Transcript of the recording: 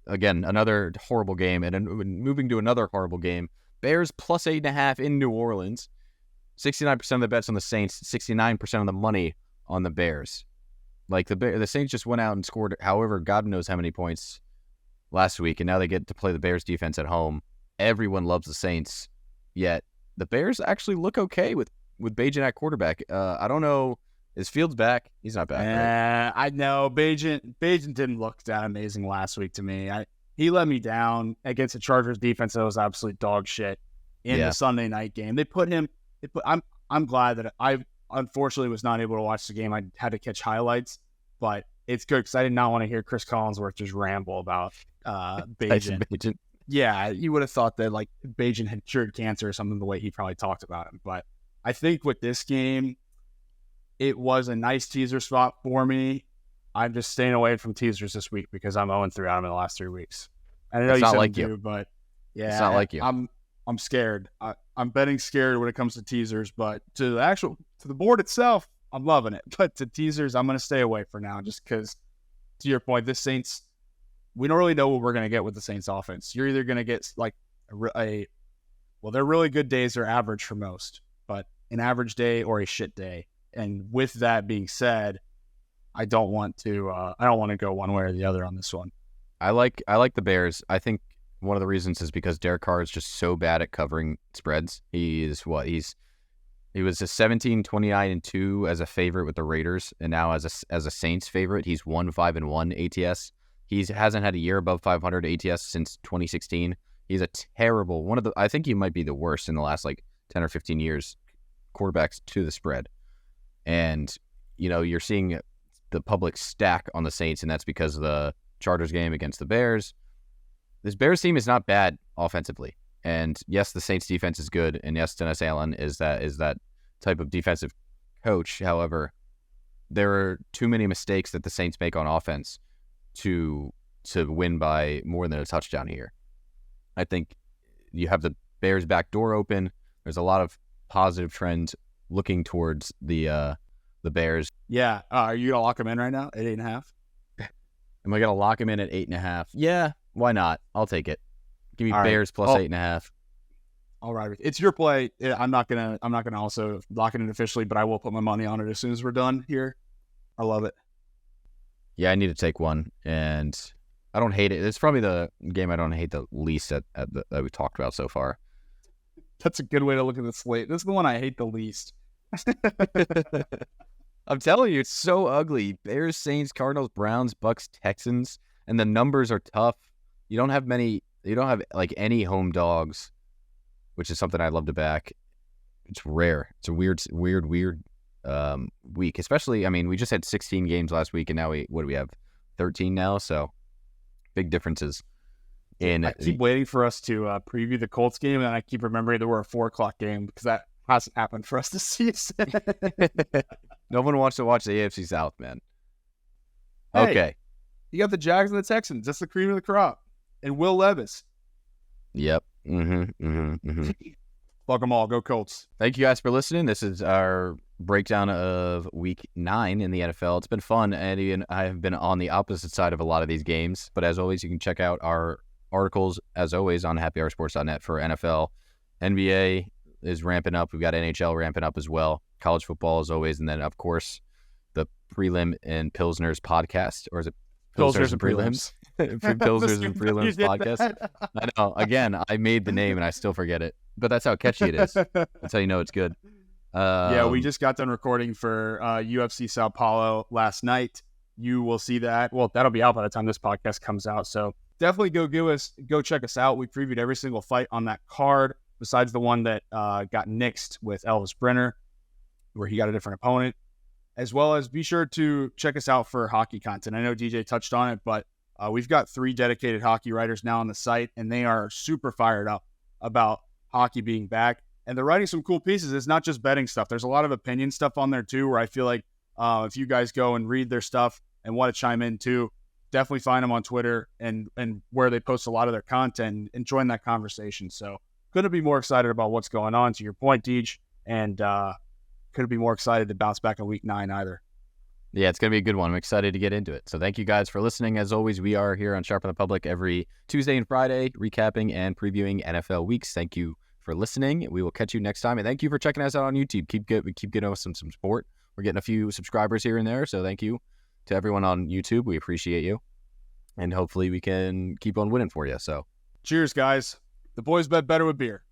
again, another horrible game. And moving to another horrible game, Bears plus 8.5 in New Orleans. 69% of the bets on the Saints, 69% of the money on the Bears. Like, the Saints just went out and scored, however, God knows how many points last week, and now they get to play the Bears defense at home. Everyone loves the Saints, yet the Bears actually look okay with Bajan at quarterback. I don't know. Is Fields back? He's not back, right? I know. Bajan didn't look that amazing last week to me. He let me down against the Chargers defense that was absolute dog shit in the Sunday night game. I'm glad that I unfortunately was not able to watch the game. I had to catch highlights, but it's good because I did not want to hear Chris Collinsworth just ramble about Bajan. Yeah, you would have thought that like Bajan had cured cancer or something the way he probably talked about him. But I think with this game, it was a nice teaser spot for me. I'm just staying away from teasers this week because I'm 0-3 out of them in the last 3 weeks. I know you said like you, but yeah, it's not like you. I'm scared. I'm betting scared when it comes to teasers, but to the board itself, I'm loving it. But to teasers, I'm going to stay away for now, just because, to your point, the Saints, we don't really know what we're going to get with the Saints offense. You're either going to get like they're really good days are average for most, but an average day or a shit day. And with that being said, I don't want to go one way or the other on this one. I like the Bears. I think one of the reasons is because Derek Carr is just so bad at covering spreads. He was a 17-29-2 as a favorite with the Raiders, and now as a Saints favorite, he's 1-5-1 ATS. He hasn't had a year above 500 ATS since 2016. He's a terrible I think he might be the worst in the last like 10 or 15 years quarterbacks to the spread. And you're seeing the public stack on the Saints, and that's because of the Chargers game against the Bears. This Bears team is not bad offensively. And yes, the Saints defense is good. And yes, Dennis Allen is that type of defensive coach. However, there are too many mistakes that the Saints make on offense to win by more than a touchdown here. I think you have the Bears back door open. There's a lot of positive trends looking towards the Bears. Yeah. Are you gonna lock them in right now at 8.5? Am I gonna lock them in at 8.5? Yeah. Why not? I'll take it. Give me Bears plus 8.5. All right, it's your play. I'm not gonna also lock it in officially, but I will put my money on it as soon as we're done here. I love it. Yeah, I need to take one, and I don't hate it. It's probably the game I don't hate the least that we talked about so far. That's a good way to look at the slate. This is the one I hate the least. I'm telling you, it's so ugly. Bears, Saints, Cardinals, Browns, Bucks, Texans, and the numbers are tough. You don't have like any home dogs, which is something I love to back. It's rare. It's a weird week, especially, I mean, we just had 16 games last week, and now what do we have? 13 now, so big differences. I keep waiting for us to preview the Colts game, and I keep remembering that we're a 4:00 game because that hasn't happened for us this season. No one wants to watch the AFC South, man. Hey, okay. You got the Jags and the Texans. That's the cream of the crop. And Will Levis. Yep. Fuck them all. Go Colts. Thank you guys for listening. This is our breakdown of Week 9 in the NFL. It's been fun. Eddie and I have been on the opposite side of a lot of these games. But as always, you can check out our articles, as always, on happyhoursports.net for NFL. NBA is ramping up. We've got NHL ramping up as well. College football, as always. And then, of course, the Prelim and Pilsners podcast. Or is it Pilsners and Prelims? Pilsners and Prelims podcast. I know. Again, I made the name and I still forget it. But that's how catchy it is. That's how you know it's good. Yeah, we just got done recording for UFC Sao Paulo last night. You will see that. Well, that'll be out by the time this podcast comes out. So definitely go check us out. We previewed every single fight on that card, besides the one that got nixed with Elvis Brenner, where he got a different opponent. As well as be sure to check us out for hockey content. I know DJ touched on it, but we've got 3 dedicated hockey writers now on the site, and they are super fired up about hockey being back. And they're writing some cool pieces. It's not just betting stuff. There's a lot of opinion stuff on there too, where I feel like if you guys go and read their stuff and want to chime in too, definitely find them on Twitter and where they post a lot of their content and join that conversation. So couldn't be more excited about what's going on, to your point, Deej, and couldn't be more excited to bounce back in Week 9 either. Yeah, it's going to be a good one. I'm excited to get into it. So thank you guys for listening. As always, we are here on Sharpen the Public every Tuesday and Friday, recapping and previewing NFL weeks. Thank you for listening. We will catch you next time. And thank you for checking us out on YouTube. Keep getting us some support. We're getting a few subscribers here and there. So thank you to everyone on YouTube. We appreciate you. And hopefully we can keep on winning for you. So cheers, guys. The boys bet better with beer.